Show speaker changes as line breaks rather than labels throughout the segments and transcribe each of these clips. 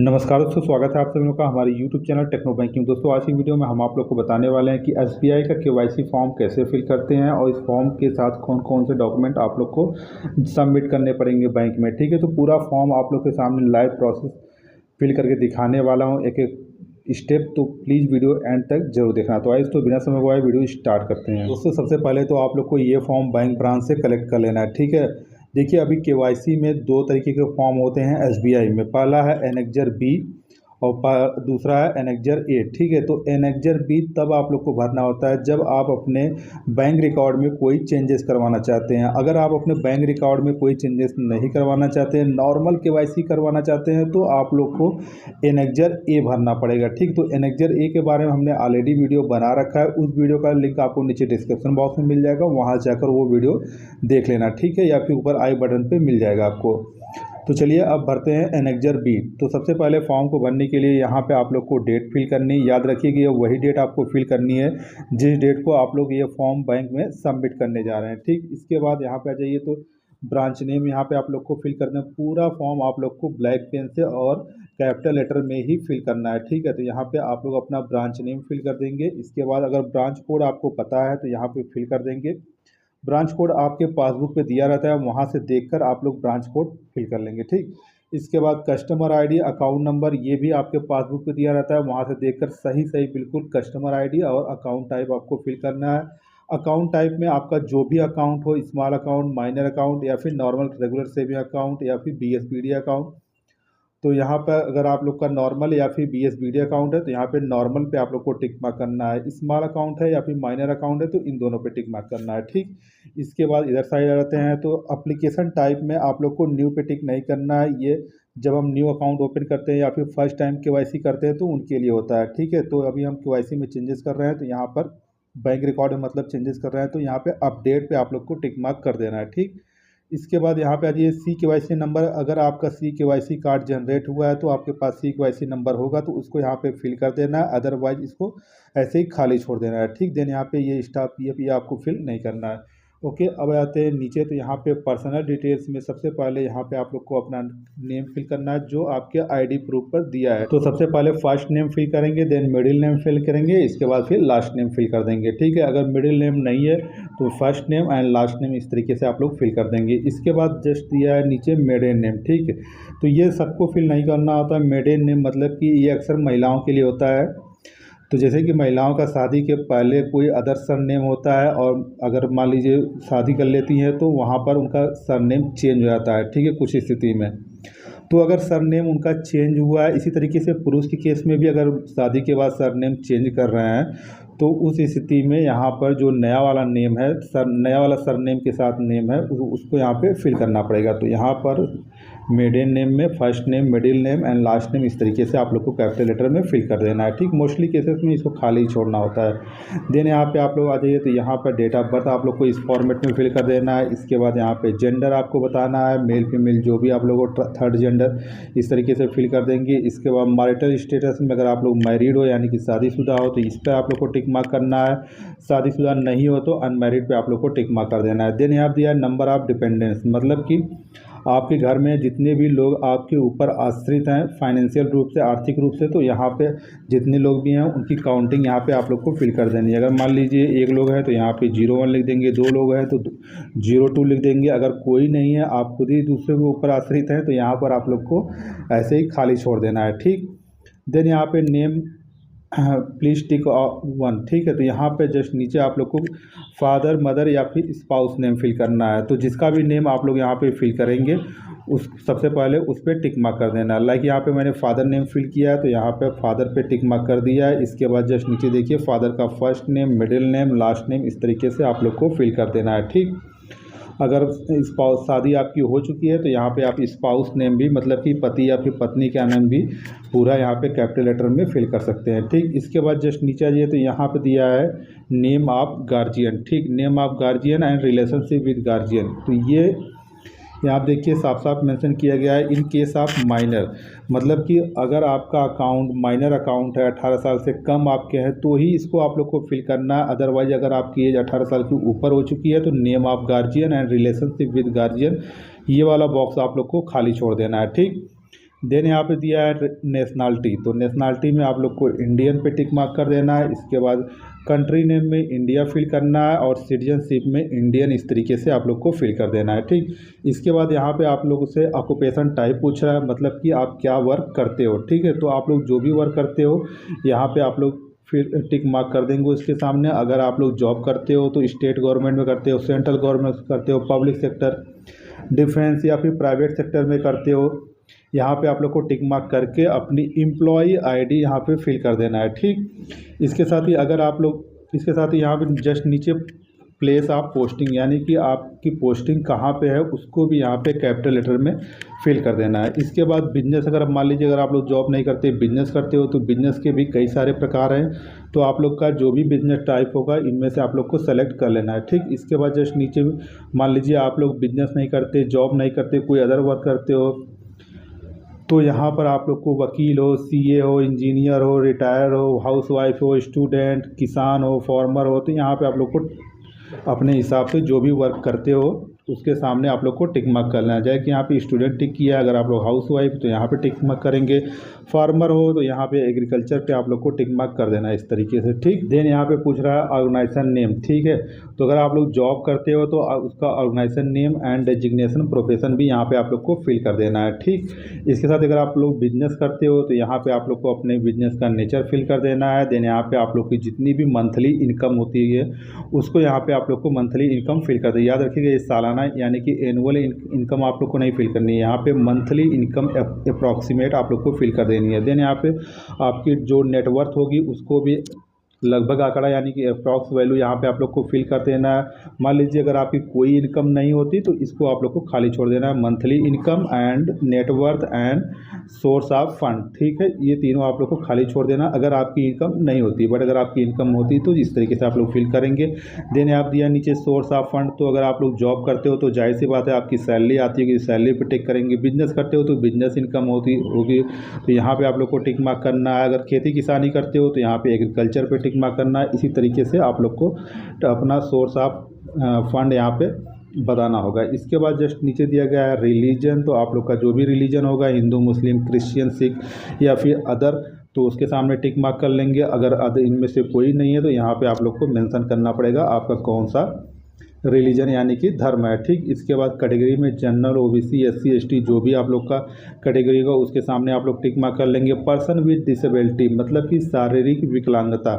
नमस्कार दोस्तों, स्वागत है आप सभी लोगों का हमारे YouTube चैनल टेक्नो बैंकिंग। दोस्तों आज की वीडियो में हम आप लोग को बताने वाले हैं कि SBI का KYC फॉर्म कैसे फिल करते हैं और इस फॉर्म के साथ कौन कौन से डॉक्यूमेंट आप लोग को सबमिट करने पड़ेंगे बैंक में। ठीक है, तो पूरा फॉर्म आप लोग के सामने लाइव प्रोसेस फिल करके दिखाने वाला हूँ एक एक स्टेप, तो प्लीज़ वीडियो एंड तक जरूर देखना। तो आइए तो बिना समय गवाए वीडियो स्टार्ट करते हैं। दोस्तों सबसे पहले तो आप लोग को ये फॉर्म बैंक ब्रांच से कलेक्ट कर लेना है। ठीक है, देखिए अभी KYC में दो तरीके के फॉर्म होते हैं SBI में। पहला है एनेक्जर बी और दूसरा है एनेक्जर ए। ठीक है, तो एनेक्जर बी तब आप लोग को भरना होता है जब आप अपने बैंक रिकॉर्ड में कोई चेंजेस करवाना चाहते हैं। अगर आप अपने बैंक रिकॉर्ड में कोई चेंजेस नहीं करवाना चाहते हैं, नॉर्मल KYC करवाना चाहते हैं, तो आप लोग को एनेक्जर ए भरना पड़ेगा। ठीक, तो एनेक्जर ए के बारे में हमने ऑलरेडी वीडियो बना रखा है। उस वीडियो का लिंक आपको नीचे डिस्क्रिप्शन बॉक्स में मिल जाएगा, वहाँ जाकर वो वीडियो देख लेना। ठीक है, या फिर ऊपर आई बटन पर मिल जाएगा आपको। तो चलिए अब भरते हैं एनेक्जर बी। तो सबसे पहले फॉर्म को भरने के लिए यहाँ पे आप लोग को डेट फिल करनी, याद रखिए कि वही डेट आपको फिल करनी है जिस डेट को आप लोग ये फॉर्म बैंक में सबमिट करने जा रहे हैं। ठीक, इसके बाद यहाँ पे आ जाइए तो ब्रांच नेम यहाँ पे आप लोग को फिल करना है। पूरा फॉर्म आप लोग को ब्लैक पेन से और कैपिटल लेटर में ही फिल करना है। ठीक है, तो यहाँ पे आप लोग अपना ब्रांच नेम फिल कर देंगे। इसके बाद अगर ब्रांच कोड आपको पता है तो यहाँ पे फिल कर देंगे। ब्रांच कोड आपके पासबुक पे दिया रहता है, वहाँ से देखकर आप लोग ब्रांच कोड फिल कर लेंगे। ठीक, इसके बाद कस्टमर आईडी, अकाउंट नंबर, ये भी आपके पासबुक पे दिया रहता है, वहाँ से देखकर सही सही बिल्कुल कस्टमर आईडी और अकाउंट टाइप आपको फिल करना है। अकाउंट टाइप में आपका जो भी अकाउंट हो, स्मॉल अकाउंट, माइनर अकाउंट या फिर नॉर्मल रेगुलर सेविंग अकाउंट या फिर BSBD अकाउंट। तो यहाँ पर अगर आप लोग का नॉर्मल या फिर BSBD अकाउंट है तो यहाँ पे नॉर्मल पे आप लोग को टिक मार्क करना है। स्मॉल अकाउंट है या फिर माइनर अकाउंट है तो इन दोनों पे टिक मार्क करना है। ठीक, इसके बाद इधर साइड आते हैं तो एप्लीकेशन टाइप में आप लोग को न्यू पे टिक नहीं करना है। ये जब हम न्यू अकाउंट ओपन करते हैं या फिर फर्स्ट टाइम KYC करते हैं तो उनके लिए होता है। ठीक है, तो अभी हम KYC में चेंजेस कर रहे हैं तो यहाँ पर बैंक रिकॉर्ड में मतलब चेंजेस कर रहे हैं तो यहाँ पे अपडेट पे आप लोग को टिक मार्क कर देना है। ठीक, इसके बाद यहाँ पे आ जाइए CKYC नंबर। अगर आपका CKYC कार्ड जनरेट हुआ है तो आपके पास CKYC नंबर होगा तो उसको यहाँ पे फिल कर देना है, अदरवाइज इसको ऐसे ही खाली छोड़ देना है। ठीक, देन यहाँ पे ये स्टाफ PF ये आपको फिल नहीं करना है। ओके, अब आते हैं नीचे तो यहाँ पे पर्सनल डिटेल्स में सबसे पहले यहाँ पे आप लोग को अपना नेम फिल करना है जो आपके ID प्रूफ पर दिया है। तो सबसे पहले फर्स्ट नेम फिल करेंगे, देन मिडिल नेम फिल करेंगे, इसके बाद फिर लास्ट नेम फिल कर देंगे। ठीक है, अगर मिडिल नेम नहीं है तो first name and last name इस तरीके से आप लोग फिल कर देंगे। इसके बाद जस्ट दिया है नीचे मेडेन नेम। ठीक है, तो ये सबको फिल नहीं करना होता है। मेडेन नेम मतलब कि ये अक्सर महिलाओं के लिए होता है। तो जैसे कि महिलाओं का शादी के पहले कोई अदर सरनेम होता है और अगर मान लीजिए शादी कर लेती हैं तो वहाँ पर उनका सरनेम चेंज हो जाता है। ठीक है, कुछ स्थिति में तो अगर सरनेम उनका चेंज हुआ है, इसी तरीके से पुरुष के केस में भी अगर शादी के बाद सरनेम चेंज कर रहे हैं तो उस स्थिति में यहाँ पर जो नया वाला नेम है, नया वाला सरनेम के साथ नेम है उसको यहाँ पे फिल करना पड़ेगा। तो यहाँ पर मेडन नेम में first name, middle name and last name इस तरीके से आप लोग को कैपिटल लेटर में फिल कर देना है। ठीक, मोस्टली केसेस में इसको खाली छोड़ना होता है। देन यहाँ पे आप लोग आ जाइए तो यहाँ पर डेट ऑफ बर्थ आप लोग को इस फॉर्मेट में फिल कर देना है। इसके बाद यहाँ पे जेंडर आपको बताना है, मेल फीमेल जो भी आप लोग को थर्ड जेंडर इस तरीके से फिल कर देंगे। इसके बाद मैरिटल स्टेटस में अगर आप लोग मैरिड हो यानी कि शादीशुदा हो तो इस पर आप लोग को टिक मार्क करना है। शादीशुदा नहीं हो तो अनमैरिड पे आप लोग को टिक मार्क कर देना है। देन यहाँ दिया नंबर ऑफ डिपेंडेंस, मतलब कि आपके घर में जितने भी लोग आपके ऊपर आश्रित हैं फाइनेंशियल रूप से, आर्थिक रूप से, तो यहाँ पे जितने लोग भी हैं उनकी काउंटिंग यहाँ पे आप लोग को फिल कर देनी है। अगर मान लीजिए एक लोग है तो यहाँ पे 01 लिख देंगे, 2 लोग हैं तो 02 लिख देंगे। अगर कोई नहीं है, आप खुद ही दूसरे के ऊपर आश्रित हैं तो यहाँ पर आप लोग को ऐसे ही खाली छोड़ देना है। ठीक, देन यहाँ पे नेम प्लीज़ टिक 1। ठीक है, तो यहाँ पे जस्ट नीचे आप लोग को फादर, मदर या फिर स्पाउस नेम फिल करना है। तो जिसका भी नेम आप लोग यहाँ पे फिल करेंगे उस सबसे पहले उस पर टिक मार्क कर देना है। लाइक यहाँ पे मैंने फादर नेम फिल किया है तो यहाँ पे फादर पे टिक मार्क कर दिया है। इसके बाद जस्ट नीचे देखिए फादर का first name, middle name, last name इस तरीके से आप लोग को फिल कर देना है। ठीक, अगर स्पाउस शादी आपकी हो चुकी है तो यहाँ पे आप स्पाउस नेम भी, मतलब कि पति या फिर पत्नी का नाम भी पूरा यहाँ पे कैपिटल लेटर में फिल कर सकते हैं। ठीक, इसके बाद जस्ट नीचे आइए तो यहाँ पे दिया है नेम ऑफ गार्जियन। ठीक, name of guardian and relationship with guardian. तो ये यहाँ देखिए साफ साफ मेंशन किया गया है इन केस ऑफ माइनर, मतलब कि अगर आपका अकाउंट माइनर अकाउंट है, 18 साल से कम आपके हैं तो ही इसको आप लोग को फिल करना है। अदरवाइज अगर आपकी एज 18 साल के ऊपर हो चुकी है तो name of guardian and relationship with guardian ये वाला बॉक्स आप लोग को खाली छोड़ देना है। ठीक, देन यहाँ पे दिया है नेशनलिटी, तो नेशनलिटी में आप लोग को इंडियन पे टिक मार्क कर देना है। इसके बाद कंट्री नेम में इंडिया फिल करना है और सिटीजनशिप में इंडियन, इस तरीके से आप लोग को फिल कर देना है। ठीक, इसके बाद यहाँ पे आप लोगों से ऑक्यूपेशन टाइप पूछ रहा है, मतलब कि आप क्या वर्क करते हो। ठीक है, तो आप लोग जो भी वर्क करते हो यहाँ पे आप लोग फिर टिक मार्क कर देंगे उसके सामने। अगर आप लोग जॉब करते हो तो स्टेट गवर्नमेंट में करते हो, सेंट्रल गवर्नमेंट में करते हो, पब्लिक सेक्टर, डिफेंस या फिर प्राइवेट सेक्टर में करते हो, यहाँ पे आप लोग को टिक मार्क करके अपनी एम्प्लॉई आईडी यहाँ पे फिल कर देना है। ठीक, इसके साथ ही अगर आप लोग इसके साथ ही यहाँ पे जस्ट नीचे प्लेस ऑफ पोस्टिंग, यानी कि आपकी पोस्टिंग कहाँ पे है उसको भी यहाँ पे कैपिटल लेटर में फिल कर देना है। इसके बाद बिजनेस, अगर मान लीजिए अगर आप लोग जॉब नहीं करते बिजनेस करते हो तो बिजनेस के भी कई सारे प्रकार हैं, तो आप लोग का जो भी बिजनेस टाइप होगा इनमें से आप लोग को सेलेक्ट कर लेना है। ठीक, इसके बाद जस्ट नीचे मान लीजिए आप लोग बिजनेस नहीं करते, जॉब नहीं करते, कोई अदर वर्क करते हो, तो यहाँ पर आप लोग को वकील हो, सीए हो, इंजीनियर हो, रिटायर हो, हाउसवाइफ हो, स्टूडेंट, किसान हो, फार्मर हो, तो यहाँ पे आप लोग को अपने हिसाब से जो भी वर्क करते हो उसके सामने आप लोग को टिक मार्क करना है। जैसे कि यहाँ पे स्टूडेंट टिक किया, अगर आप लोग हाउस वाइफ तो यहाँ पे टिक मार्क करेंगे, फार्मर हो तो यहाँ पे एग्रीकल्चर पे आप लोग को टिक मार्क कर देना है इस तरीके से। ठीक, देन यहाँ पे पूछ रहा है ऑर्गेनाइजेशन नेम। ठीक है, तो अगर आप लोग जॉब करते हो तो उसका organisation name and designation profession भी यहाँ पे आप लोग को फिल कर देना है। ठीक, इसके साथ अगर आप लोग बिजनेस करते हो तो यहाँ पे आप लोग को अपने बिजनेस का नेचर फिल कर देना है। देन यहाँ पे आप लोग की जितनी भी मंथली इनकम होती है उसको यहाँ पे आप लोग को मंथली इनकम फिल कर दे। याद रखिएगा ये सालाना यानी कि एनुअल इनकम आप लोग को नहीं फिल करनी है, यहाँ पे मंथली इनकम अप्रॉक्सीमेट आप लोग को फिल कर देनी है। देन यहाँ पे आपकी जो नेटवर्थ होगी उसको भी लगभग आंकड़ा यानी कि अप्रॉक्स वैल्यू यहाँ पे आप लोग को फिल कर देना है। मान लीजिए अगर आपकी कोई इनकम नहीं होती तो इसको आप लोग को खाली छोड़ देना है, monthly income and net worth and source of fund. ठीक है, ये तीनों आप लोग को खाली छोड़ देना अगर आपकी इनकम नहीं होती, बट अगर आपकी इनकम होती तो इस तरीके से आप लोग फिल करेंगे। देन आप दिया नीचे सोर्स ऑफ फंड, तो अगर आप लोग जॉब करते हो तो जाहिर सी बात है आपकी सैलरी आती है, सैलरी पर टिक करेंगे। बिजनेस करते हो तो बिजनेस इनकम होगी तो यहाँ पर आप लोग को टिक मार्क करना है। अगर खेती किसानी करते हो तो यहाँ पे एग्रीकल्चर पर टिक मार्क करना है। इसी तरीके से आप लोग को अपना सोर्स ऑफ फंड यहाँ पे बताना होगा। इसके बाद जस्ट नीचे दिया गया है रिलीजन, तो आप लोग का जो भी रिलीजन होगा, हिंदू, मुस्लिम, क्रिश्चियन, सिख या फिर अदर, तो उसके सामने टिक मार्क कर लेंगे। अगर अदर इनमें से कोई नहीं है तो यहाँ पे आप लोग को मेंशन करना पड़ेगा आपका कौन सा रिलीजन यानी कि धर्म है। ठीक, इसके बाद कैटेगरी में जनरल, ओबीसी, एससी, एसटी जो भी आप लोग का कैटेगरी होगा उसके सामने आप लोग टिक मार्क कर लेंगे। पर्सन विद डिसेबिलिटी मतलब कि शारीरिक विकलांगता।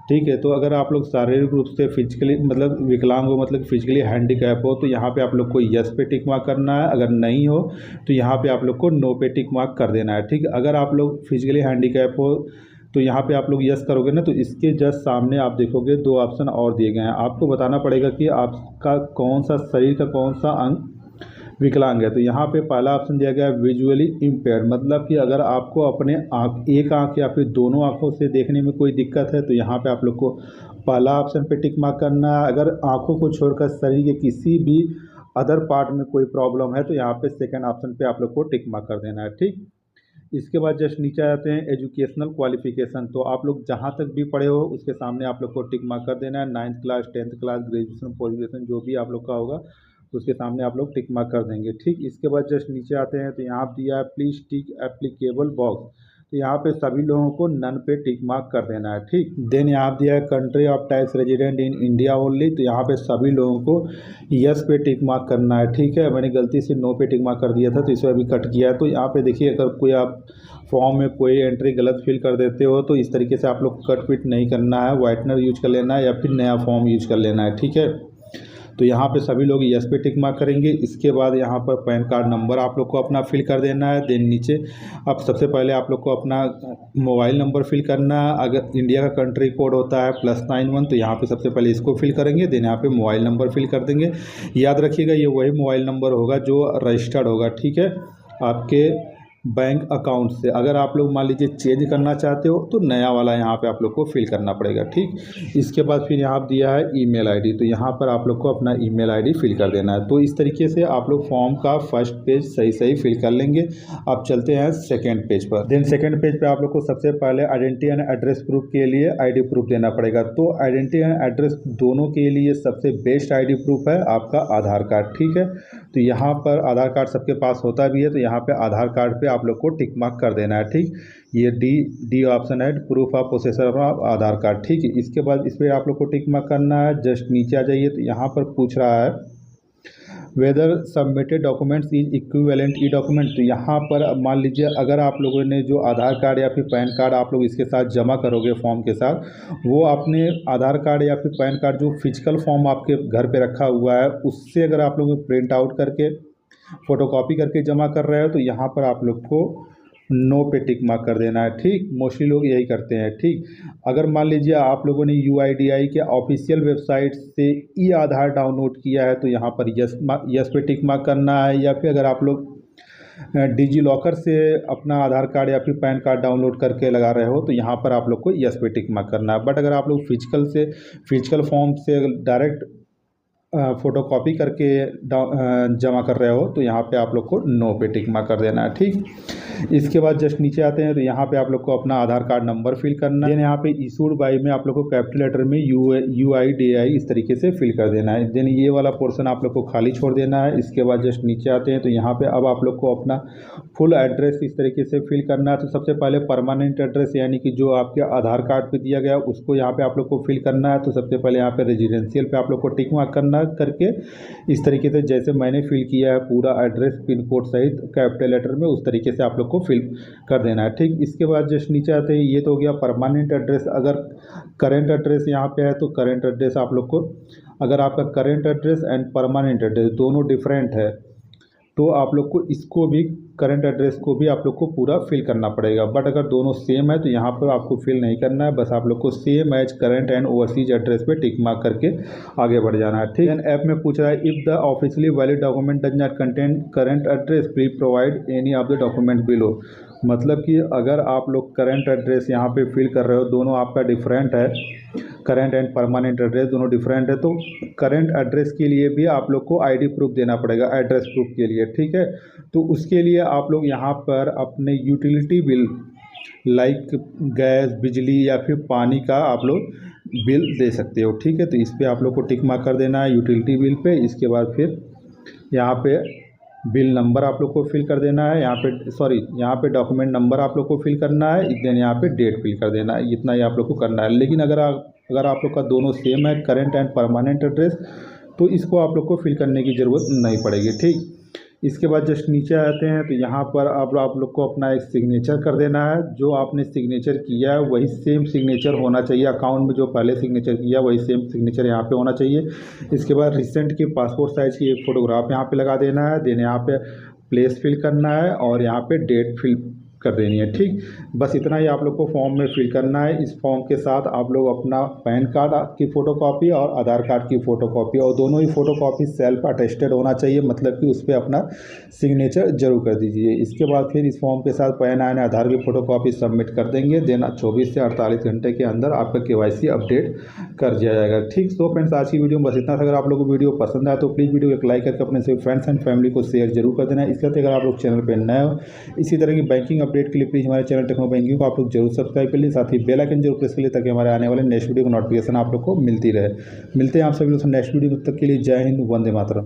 ठीक है, तो अगर आप लोग शारीरिक रूप से फिजिकली मतलब विकलांग हो, मतलब फिजिकली हैंडीकैप हो, तो यहाँ पे आप लोग को यस पे टिक मार्क करना है। अगर नहीं हो तो यहाँ पे आप लोग को नो पे टिक मार्क कर देना है। ठीक, अगर आप लोग फिजिकली हैंडीकैप हो तो यहाँ पे आप लोग यस करोगे ना, तो इसके जस्ट सामने आप देखोगे दो ऑप्शन और दिए गए हैं। आपको बताना पड़ेगा कि आपका कौन सा शरीर का कौन सा अंग विकलांग है। तो यहाँ पे पहला ऑप्शन दिया गया है विजुअली इम्पेयर्ड, मतलब कि अगर आपको अपने एक आँख या फिर दोनों आँखों से देखने में कोई दिक्कत है तो यहाँ पे आप लोग को पहला ऑप्शन पे टिक मार्क करना है। अगर आँखों को छोड़कर शरीर के किसी भी अदर पार्ट में कोई प्रॉब्लम है तो यहाँ पे सेकेंड ऑप्शन पे आप लोग को टिक मार्क कर देना है। ठीक, इसके बाद जस्ट नीचे आते हैं एजुकेशनल क्वालिफिकेशन, तो आप लोग जहाँ तक भी पढ़े हो उसके सामने आप लोग को टिक मार्क कर देना है। 9th class, 10th class, graduation, post graduation जो भी आप लोग का होगा उसके सामने आप लोग टिक मार्क कर देंगे। ठीक, इसके बाद जस्ट नीचे आते हैं तो यहाँ दिया है प्लीज टिक एप्लीकेबल बॉक्स, तो यहाँ पे सभी लोगों को नन पे टिक मार्क कर देना है। ठीक, देन यहाँ दिया है country of tax resident in India only, तो यहाँ पे सभी लोगों को यस पे टिक मार्क करना है। ठीक है, मैंने गलती से नो पे टिक मार्क कर दिया था तो इसे अभी कट किया है। तो यहाँ पे देखिए अगर कोई आप फॉर्म में कोई एंट्री गलत फिल कर देते हो तो इस तरीके से आप लोग कट पिट नहीं करना है, वाइटनर यूज कर लेना है या फिर नया फॉर्म यूज कर लेना है। ठीक है, तो यहाँ पे सभी लोग यस पे टिक मार्क करेंगे। इसके बाद यहाँ पर पैन कार्ड नंबर आप लोग को अपना फिल कर देना है। देन नीचे अब सबसे पहले आप लोग को अपना मोबाइल नंबर फिल करना है। अगर इंडिया का कंट्री कोड होता है +91 तो यहाँ पे सबसे पहले इसको फिल करेंगे, देन यहाँ पे मोबाइल नंबर फिल कर देंगे। याद रखिएगा ये वही मोबाइल नंबर होगा जो रजिस्टर्ड होगा। ठीक है, आपके बैंक अकाउंट से। अगर आप लोग मान लीजिए चेंज करना चाहते हो तो नया वाला यहाँ पे आप लोग को फिल करना पड़ेगा। ठीक, इसके बाद फिर यहाँ दिया है ईमेल आईडी, तो यहाँ पर आप लोग को अपना ईमेल आईडी फिल कर देना है। तो इस तरीके से आप लोग फॉर्म का फर्स्ट पेज सही फिल कर लेंगे। अब चलते हैं सेकेंड पेज पर। देन सेकेंड पेज पर आप लोग को सबसे पहले आइडेंटिटी एंड एड्रेस प्रूफ के लिए ID प्रूफ देना पड़ेगा। तो आइडेंटिटी एंड एड्रेस दोनों के लिए सबसे बेस्ट ID प्रूफ है आपका आधार कार्ड। ठीक है, तो यहाँ पर आधार कार्ड सबके पास होता भी है, तो यहाँ पे आधार कार्ड पे आप लोग को टिक मार्क कर देना है। ठीक, ये डी ऑप्शन है, proof of possessor of Aadhaar card. ठीक है, इसके बाद इस पर आप लोग को टिक मार्क करना है। जस्ट नीचे आ जाइए तो यहाँ पर पूछ रहा है whether submitted documents is equivalent e document. तो यहाँ पर मान लीजिए अगर आप लोगों ने जो आधार कार्ड या फिर पैन कार्ड आप लोग इसके साथ जमा करोगे फॉर्म के साथ, वो आपने आधार कार्ड या फिर पैन कार्ड जो फिजिकल फॉर्म आपके घर पे रखा हुआ है उससे अगर आप लोग प्रिंट आउट करके फ़ोटोकॉपी करके जमा कर रहे हो तो यहाँ पर आप लोग को नो पे टिक मार्क कर देना है। ठीक, मोस्टली लोग यही करते हैं। ठीक, अगर मान लीजिए आप लोगों ने UIDAI के ऑफिशियल वेबसाइट से ई आधार डाउनलोड किया है तो यहाँ पर यस पे टिक मार्क करना है, या फिर अगर आप लोग डिजी लॉकर से अपना आधार कार्ड या फिर पैन कार्ड डाउनलोड करके लगा रहे हो तो यहाँ पर आप लोग को यस पे टिक मार्क करना है। बट अगर आप लोग फिजिकल फॉर्म से डायरेक्ट फ़ोटोकॉपी करके जमा कर रहे हो तो यहाँ पे आप लोग को नो पे टिक मार्क कर देना है। ठीक, इसके बाद जस्ट नीचे आते हैं तो यहाँ पे आप लोग को अपना आधार कार्ड नंबर फिल करना है। देन यहाँ पे इशूड बाई में आप लोग को कैपिटल लेटर में UIDAI इस तरीके से फिल कर देना है। देन ये वाला पोर्शन आप लोग को खाली छोड़ देना है। इसके बाद जस्ट नीचे आते हैं तो यहाँ पे अब आप लोग को अपना फुल एड्रेस इस तरीके से फिल करना है। तो सबसे पहले परमानेंट एड्रेस यानी कि जो आपके आधार कार्ड पे दिया गया उसको यहाँ पे आप लोग को फिल करना है। तो सबसे पहले यहाँ पे रेजिडेंशियल पे आप लोग को टिक मार्क करना करके इस तरीके से जैसे मैंने फिल किया है पूरा एड्रेस पिन कोड सहित कैपिटल लेटर में उस तरीके से आप लोग को फिल कर देना है। ठीक, इसके बाद जस्ट नीचे आते हैं, ये तो हो गया परमानेंट एड्रेस। अगर करेंट एड्रेस यहाँ पे है तो करेंट एड्रेस आप लोग को, अगर आपका current address and permanent address दोनों डिफरेंट है तो आप लोग को इसको भी करंट एड्रेस को भी आप लोग को पूरा फिल करना पड़ेगा। बट अगर दोनों सेम है तो यहाँ पर आपको फिल नहीं करना है, बस आप लोग को same as current and overseas address पे टिक मार्क करके आगे बढ़ जाना है। ठीक है, ऐप में पूछ रहा है if the officially valid document does not contain current address please provide any of the document below. मतलब कि अगर आप लोग करंट एड्रेस यहाँ पे फिल कर रहे हो, दोनों आपका डिफरेंट है, करंट एंड परमानेंट एड्रेस दोनों डिफरेंट है, तो करंट एड्रेस के लिए भी आप लोग को ID प्रूफ देना पड़ेगा एड्रेस प्रूफ के लिए। ठीक है, तो उसके लिए आप लोग यहाँ पर अपने यूटिलिटी बिल लाइक गैस, बिजली या फिर पानी का आप लोग बिल दे सकते हो। ठीक है, तो इस पर आप लोग को टिक मार्क कर देना है यूटिलिटी बिल पे। इसके बाद फिर यहाँ पे बिल नंबर आप लोग को फिल कर देना है, यहाँ पे डॉक्यूमेंट नंबर आप लोग को फिल करना है, देन यहाँ पे डेट फिल कर देना है। इतना ही आप लोग को करना है। लेकिन अगर आप लोग का दोनों सेम है करंट एंड परमानेंट एड्रेस तो इसको आप लोग को फिल करने की ज़रूरत नहीं पड़ेगी। ठीक, इसके बाद जस्ट नीचे आते हैं तो यहाँ पर आप लोग को अपना एक सिग्नेचर कर देना है। जो आपने सिग्नेचर किया है वही सेम सिग्नेचर होना चाहिए, अकाउंट में जो पहले सिग्नेचर किया वही सेम सिग्नेचर यहाँ पे होना चाहिए। इसके बाद रिसेंट की पासपोर्ट साइज़ की एक फ़ोटोग्राफ यहाँ पे लगा देना है। देन यहाँ पे प्लेस फिल करना है और यहाँ पे डेट फिल कर देनी है। ठीक, बस इतना ही आप लोग को फॉर्म में फिल करना है। इस फॉर्म के साथ आप लोग अपना पैन कार्ड की फ़ोटोकॉपी और आधार कार्ड की फ़ोटोकॉपी और दोनों ही फ़ोटोकॉपी सेल्फ अटेस्टेड होना चाहिए, मतलब कि उस पर अपना सिग्नेचर जरूर कर दीजिए। इसके बाद फिर इस फॉर्म के साथ पैन आधार आधार की फ़ोटोकॉपी सबमिट कर देंगे। देन 24 से 48 घंटे के अंदर आपका KYC अपडेट कर दिया जाएगा। ठीक, तो फ्रेंड्स आज की वीडियो में बस इतना था। अगर आप लोगों को वीडियो पसंद आया तो प्लीज़ वीडियो को लाइक करके अपने सभी फ्रेंड्स एंड फैमिली को शेयर जरूर कर देना। इसके साथ अगर आप लोग चैनल पर नए हो इसी तरह की बैंकिंग अपडेट के लिए प्लीज़ हमारे चैनल टेक्नो बैंकिंग को आप लोग जरूर सब्सक्राइब कर लीजिए, साथ ही बेल आइकन जरूर प्रेस कर लीजिए ताकि हमारे आने वाले नेक्स्ट वीडियो को नोटिफिकेशन आप लोग को मिलती रहे। मिलते हैं आप सभी लोग नेक्स्ट वीडियो, तब तक के लिए जय हिंद, वंदे मातरम।